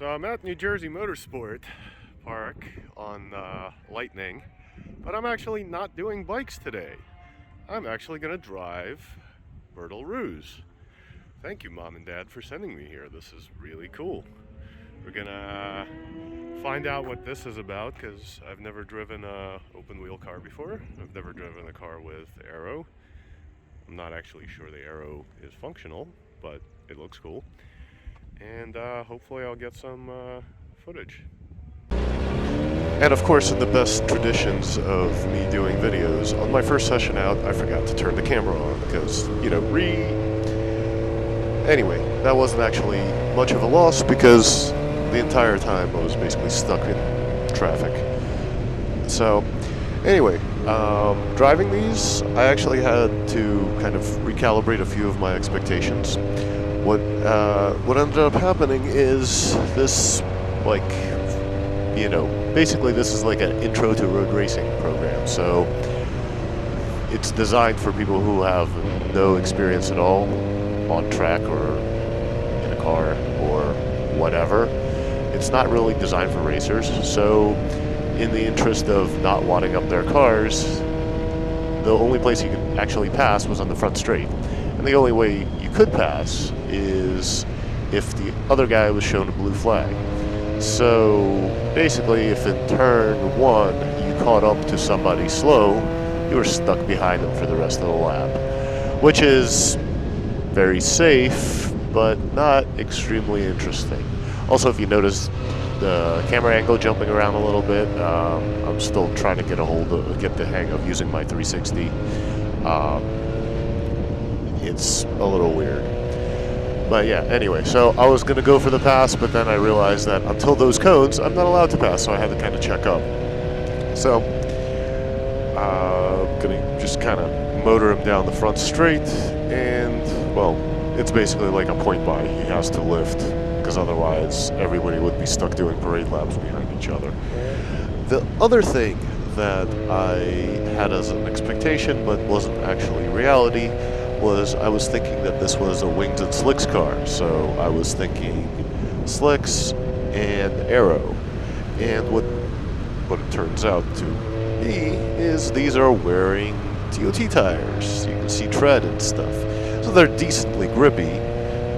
So I'm at New Jersey Motorsport Park on Lightning, but I'm actually not doing bikes today. I'm actually going to drive Bertil Roos. Thank you, Mom and Dad, for sending me here. This is really cool. We're going to find out what this is about because I've never driven an open wheel car before. I've never driven a car with aero. I'm not actually sure the aero is functional, but it looks cool. And hopefully I'll get some footage. And of course, in the best traditions of me doing videos, on my first session out, I forgot to turn the camera on because, Anyway, that wasn't actually much of a loss because the entire time I was basically stuck in traffic. So, anyway, driving these, I actually had to kind of recalibrate a few of my expectations. What ended up happening is this, basically this is like an intro to road racing program. So it's designed for people who have no experience at all on track or in a car or whatever. It's not really designed for racers. So in the interest of not wadding up their cars, the only place you could actually pass was on the front straight. And the only way you could pass is if the other guy was shown a blue flag. So basically, if in turn one you caught up to somebody slow, you were stuck behind them for the rest of the lap, which is very safe, but not extremely interesting. Also, if you notice the camera angle jumping around a little bit, I'm still trying to get the hang of using my 360. It's a little weird. But yeah, anyway, so I was going to go for the pass, but then I realized that until those cones, I'm not allowed to pass, so I had to kind of check up. So, I'm going to just kind of motor him down the front straight, and, well, it's basically like a point by. He has to lift, because otherwise everybody would be stuck doing parade laps behind each other. The other thing that I had as an expectation, but wasn't actually reality, was I was thinking that this was a wings and slicks car. So I was thinking slicks and aero. And what it turns out to be is these are wearing TOT tires. You can see tread and stuff. So they're decently grippy,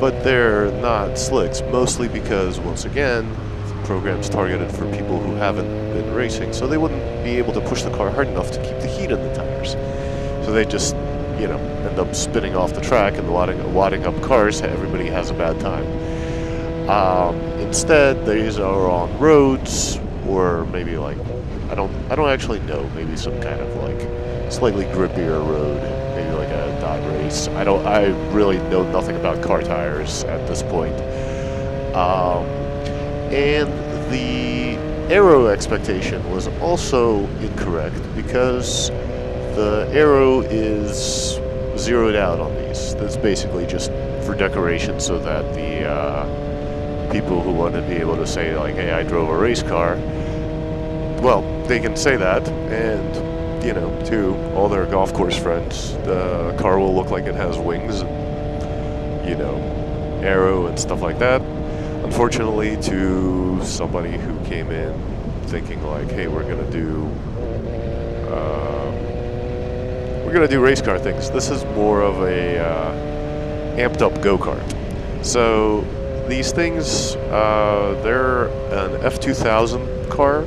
but they're not slicks, mostly because, once again, the program's targeted for people who haven't been racing, so they wouldn't be able to push the car hard enough to keep the heat in the tires. So they just end up spinning off the track and wadding up cars. Everybody has a bad time. Instead, these are on roads, or maybe I don't actually know, maybe some kind of slightly grippier road, maybe like a dot race. I really know nothing about car tires at this point. And the aero expectation was also incorrect because the aero is zeroed out on these. That's basically just for decoration so that the people who want to be able to say, hey, I drove a race car, well, they can say that, and, to all their golf course friends, the car will look like it has wings and, aero and stuff like that. Unfortunately, to somebody who came in thinking, hey, we're going to do race car things. This is more of a amped up go-kart. So these things, they're an F2000 car.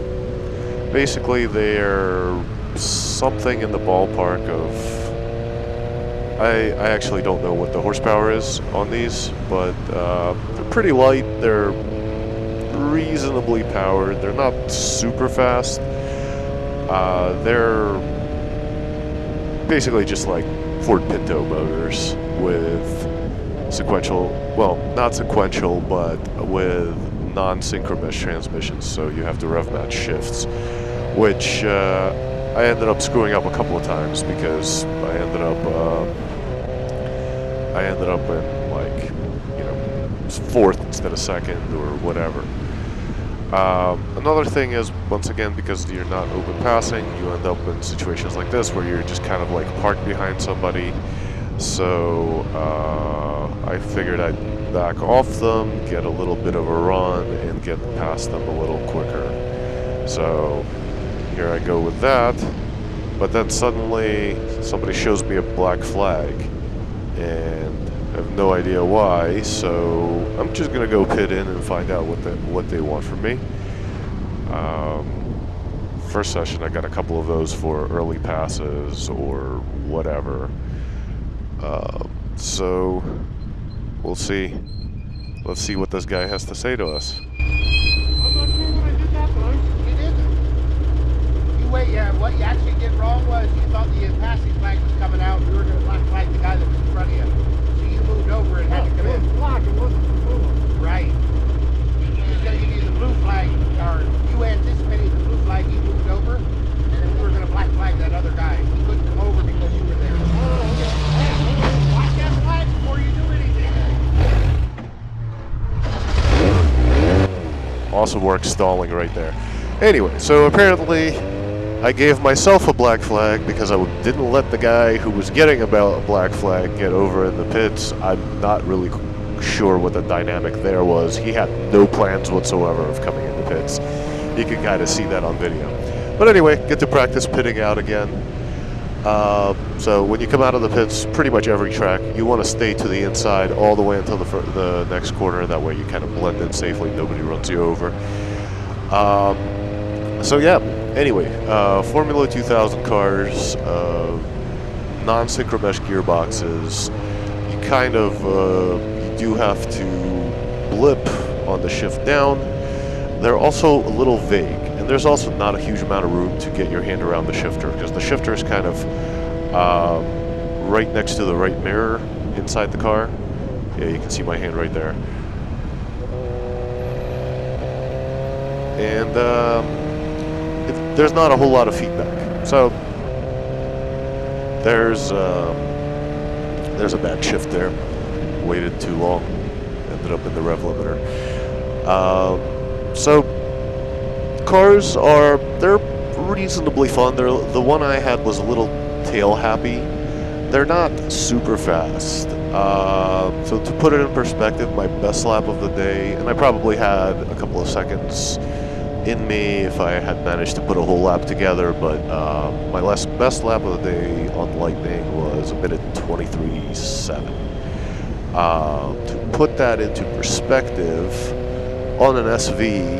Basically, they're something in the ballpark of, I actually don't know what the horsepower is on these, but they're pretty light. They're reasonably powered. They're not super fast. They're basically just like Ford Pinto motors with not sequential, but with non-synchronous transmissions, so you have to rev match shifts, which I ended up screwing up a couple of times because I ended up in fourth instead of second or whatever. Another thing is, once again, because you're not open passing, you end up in situations like this where you're just kind of parked behind somebody. So I figured I'd back off them, get a little bit of a run, and get past them a little quicker. So here I go with that. But then suddenly somebody shows me a black flag, and I have no idea why. So I'm just gonna go pit in and find out what they want from me. First session, I got a couple of those for early passes or whatever. So we'll see. Let's see what this guy has to say to us. I'm not sure what I did that time. You didn't. You wait, yeah, what you actually did wrong was you thought the passing flag was coming out and you were going to black flag the guy that was in front of you. So you moved over and had to come It in. was black, it wasn't blue. Right. He was going to give you the blue flag, or you anticipated the blue flag, you moved over, and then we were going to black flag that other guy. He couldn't come over because you were there. Watch that flag before you do anything. Awesome work stalling right there. Anyway, so apparently I gave myself a black flag because I didn't let the guy who was getting a black flag get over in the pits. I'm not really sure what the dynamic there was. He had no plans whatsoever of coming in the pits. You can kind of see that on video. But anyway, get to practice pitting out again. So when you come out of the pits, pretty much every track, you want to stay to the inside all the way until the next corner. That way you kind of blend in safely, nobody runs you over. So yeah, anyway, Formula 2000 cars, non-synchro mesh gearboxes, you kind of, you do have to blip on the shift down. They're also a little vague, and there's also not a huge amount of room to get your hand around the shifter, because the shifter is kind of right next to the right mirror inside the car. Yeah, you can see my hand right there. And there's not a whole lot of feedback. So there's a bad shift there. Waited too long. Ended up in the rev limiter. So cars they're reasonably fun. The one I had was a little tail happy. They're not super fast. So to put it in perspective, my best lap of the day, and I probably had a couple of seconds in me if I had managed to put a whole lap together, but my best lap of the day on Lightning was a minute 23.7. To put that into perspective, on an SV,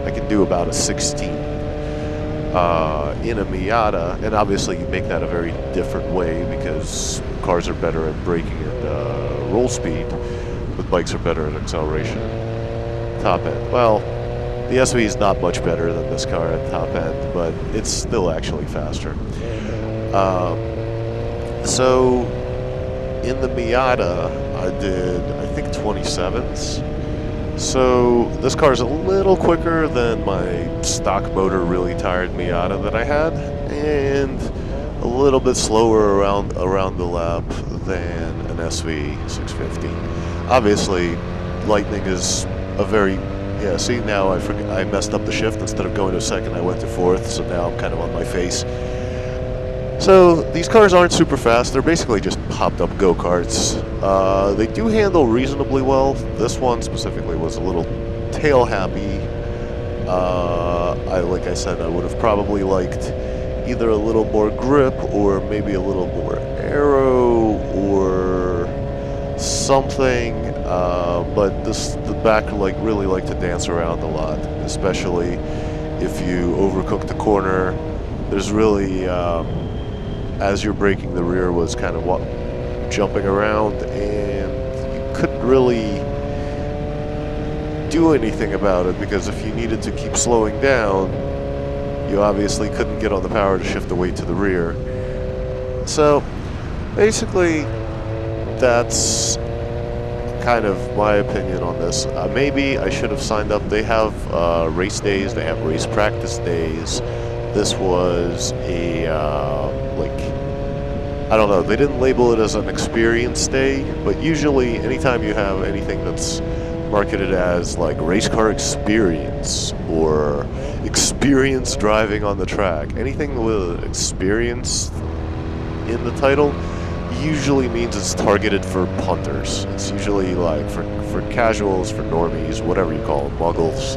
I can do about a 16. In a Miata, and obviously you make that a very different way because cars are better at braking and roll speed, but bikes are better at acceleration. Top end. Well, the SV is not much better than this car at top end, but it's still actually faster. So in the Miata, I did, I think, 27s. So this car is a little quicker than my stock motor really tired Miata that I had, and a little bit slower around the lap than an SV 650. Obviously, Lightning is a very, yeah, see now I messed up the shift. Instead of going to second, I went to fourth, so now I'm kind of on my face. So these cars aren't super fast. They're basically just popped up go-karts. They do handle reasonably well. This one specifically was a little tail happy. Like I said, I would have probably liked either a little more grip or maybe a little more aero or something. But the back really like to dance around a lot, especially if you overcook the corner. There's really as you're braking, the rear was kind of jumping around, and you couldn't really do anything about it because if you needed to keep slowing down, you obviously couldn't get on the power to shift the weight to the rear. So basically, that's kind of my opinion on this. Maybe I should have signed up. They have race days, they have race practice days. This was a, I don't know, they didn't label it as an experience day, but usually anytime you have anything that's marketed as like race car experience or experience driving on the track, anything with experience in the title, usually means it's targeted for punters. It's usually like for casuals, for normies, whatever you call them, muggles.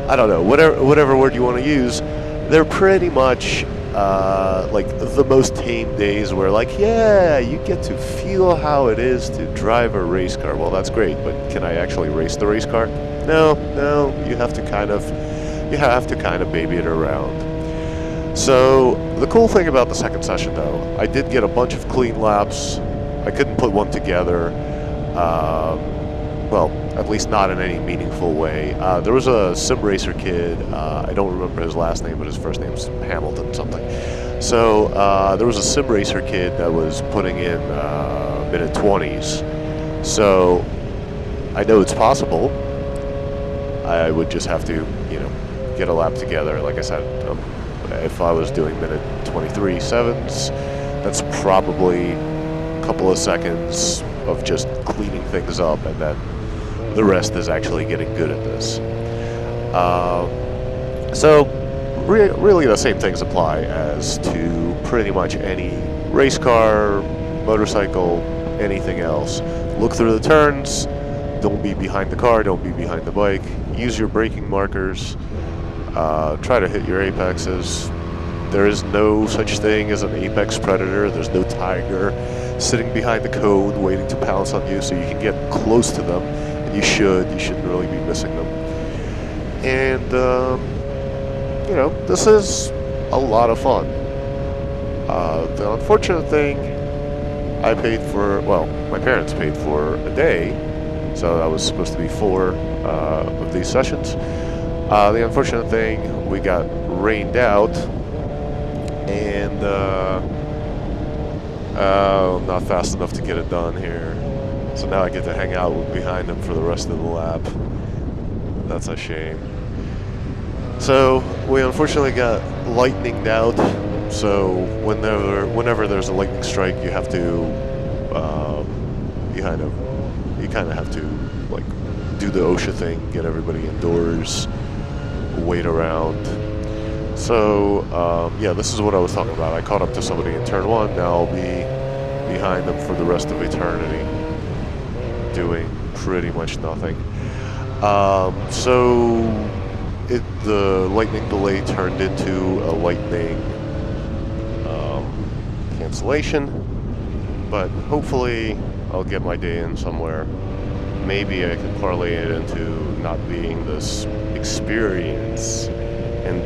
I don't know, whatever word you want to use. They're pretty much like the most tame days where, like, yeah, you get to feel how it is to drive a race car. Well, that's great, but can I actually race the race car? No, you have to kind of baby it around. So the cool thing about the second session, though, I did get a bunch of clean laps. I couldn't put one together. Well, at least not in any meaningful way. There was a sim racer kid. I don't remember his last name, but his first name's Hamilton something. So there was a sim racer kid that was putting in minute 20s. So I know it's possible. I would just have to, get a lap together. Like I said, if I was doing minute 23 sevens, that's probably a couple of seconds of just cleaning things up, and then the rest is actually getting good at this. So really the same things apply as to pretty much any race car, motorcycle, anything else. Look through the turns, don't be behind the car, don't be behind the bike, use your braking markers, try to hit your apexes. There is no such thing as an apex predator. There's no tiger sitting behind the cone waiting to pounce on you, so you can get close to them. You shouldn't really be missing them. And, this is a lot of fun. The unfortunate thing, my parents paid for a day, so that was supposed to be 4 of these sessions. The unfortunate thing, we got rained out, and not fast enough to get it done here. So now I get to hang out behind him for the rest of the lap. That's a shame. So we unfortunately got lightninged out. So whenever there's a lightning strike, you have to, you kind of have to like do the OSHA thing, get everybody indoors, wait around. So yeah, this is what I was talking about. I caught up to somebody in turn 1. Now I'll be behind them for the rest of eternity, doing pretty much nothing. So the lightning delay turned into a lightning cancellation, but hopefully I'll get my day in somewhere. Maybe I can parlay it into not being this experience and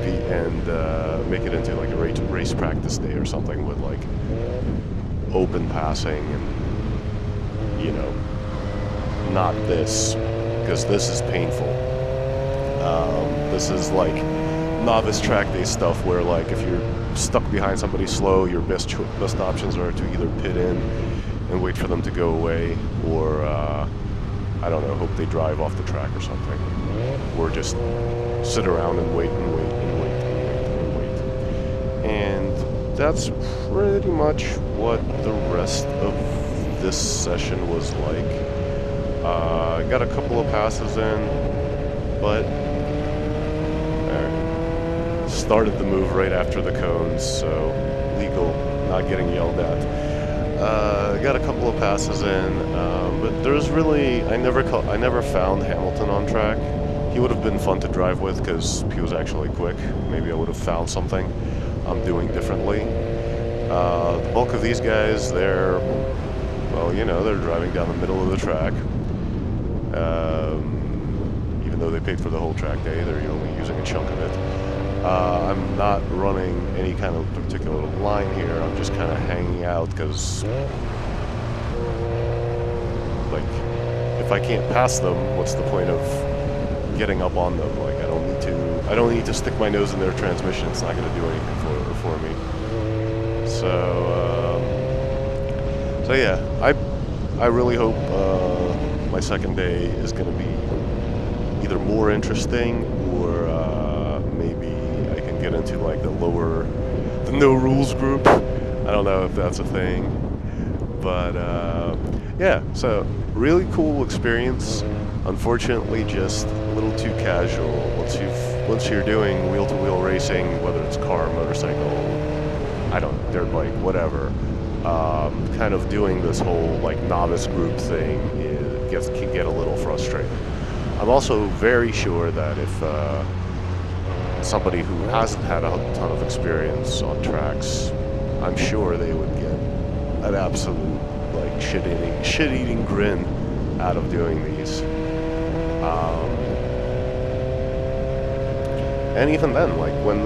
make it into like a race practice day or something with like open passing and not this, because this is painful. This is like novice track day stuff where, like, if you're stuck behind somebody slow, your best options are to either pit in and wait for them to go away, or I don't know, hope they drive off the track or something, or just sit around and wait and wait and wait and wait and wait. And that's pretty much what the rest of this session was like. I got a couple of passes in, but started the move right after the cones, so legal, not getting yelled at. Got a couple of passes in, but there's really, I never found Hamilton on track. He would have been fun to drive with because he was actually quick. Maybe I would have found something I'm doing differently. The bulk of these guys, they're driving down the middle of the track. Even though they paid for the whole track day, they're only using a chunk of it. I'm not running any kind of particular line here. I'm just kind of hanging out because, like, if I can't pass them, what's the point of getting up on them? Like, I don't need to stick my nose in their transmission. It's not going to do anything for me. So yeah, I really hope my second day is going to be either more interesting, or maybe I can get into like the no rules group. I don't know if that's a thing, but yeah, so really cool experience. Unfortunately, just a little too casual. Once you're doing wheel-to-wheel racing, whether it's car, motorcycle, I don't know, dirt bike, whatever, kind of doing this whole like novice group thing can get a little frustrating. I'm also very sure that if somebody who hasn't had a ton of experience on tracks, I'm sure they would get an absolute like shit-eating grin out of doing these. And even then, like when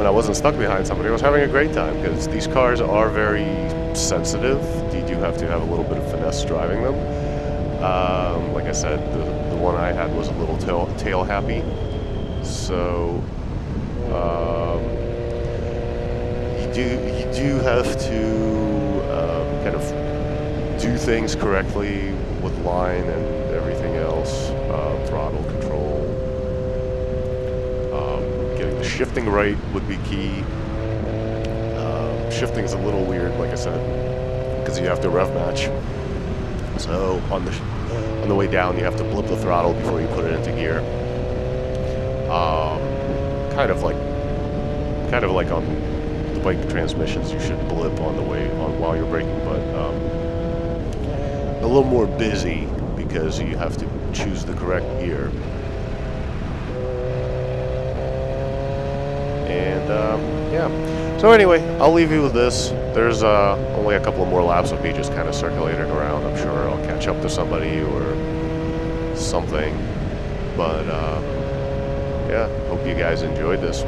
I wasn't stuck behind somebody, I was having a great time because these cars are very sensitive. You do have to have a little bit of finesse driving them. Like I said, the one I had was a little tail happy, so you do have to kind of do things correctly with line and everything else, throttle control. Getting the shifting right would be key. Shifting's a little weird, like I said, because you have to rev match. So on the way down, you have to blip the throttle before you put it into gear. Kind of like on the bike transmissions, you should blip on the way while you're braking, but a little more busy because you have to choose the correct gear. And yeah. So anyway, I'll leave you with this. There's only a couple of more laps of me just kind of circulating around. I'm sure I'll catch up to somebody or something. But yeah, hope you guys enjoyed this.